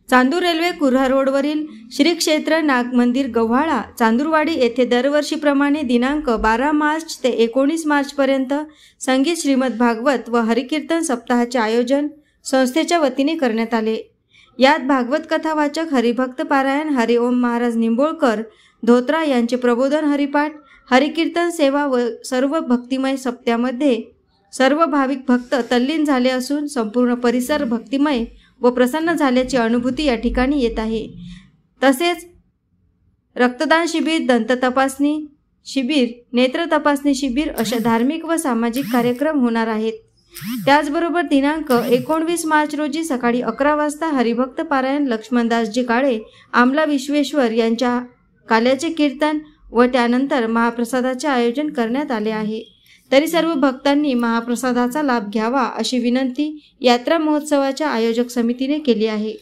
Chandur railway Kurha रोडवरील श्री क्षेत्र नागमंदिर गव्हाळा चांदूरवाडी येथे दरवर्षीप्रमाणे दिनांक 12 मार्च ते 19 मार्चपर्यंत संगीत श्रीमद भागवत व हरिकीर्तन सप्ताहाचे आयोजन संस्थेच्या वतीने करण्यात आले। यात भागवत कथावाचक हरिभक्त पारायण हरिओम महाराज निंबोळकर धोत्रा यांचे प्रबोधन हरिपाठ, हरिकीर्तन सेवा व सर्व भक्तिमय सप्त्यामध्ये सर्व भाविक भक्त तल्लीन झाले असून संपूर्ण परिसर भक्तिमय व प्रसन्न झाल्याची अनुभूती या ठिकाणी येत आहे। तसेच रक्तदान शिबिर, दंत तपासणी शिबिर, नेत्र तपासणी शिबिर अशा धार्मिक व सामाजिक कार्यक्रम होणार आहेत। त्याचबरोबर दिनांक 19 मार्च रोजी सकाळी 11 वाजता हरिभक्त पारायण लक्ष्मणदासजी काळे आमला विश्वेश्वर यांच्या काल्याचे कीर्तन व त्यानंतर महाप्रसादाचे आयोजन करण्यात आले आहे। तरी सर्व भक्तांनी महाप्रसादाचा लाभ घ्यावा अशी विनंती यात्रा महोत्सवाच्या आयोजक समितीने केली आहे।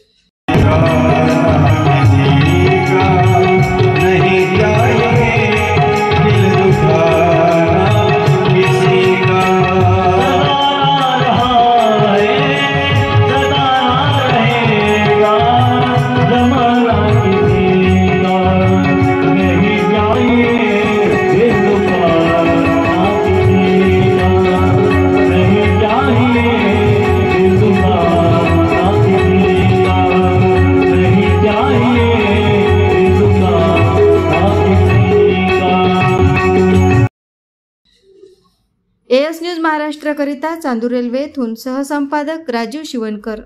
एएस न्यूज महाराष्ट्र करिता चांदूर रेल्वे येथून सहसंपादक राजीव शिवणकर।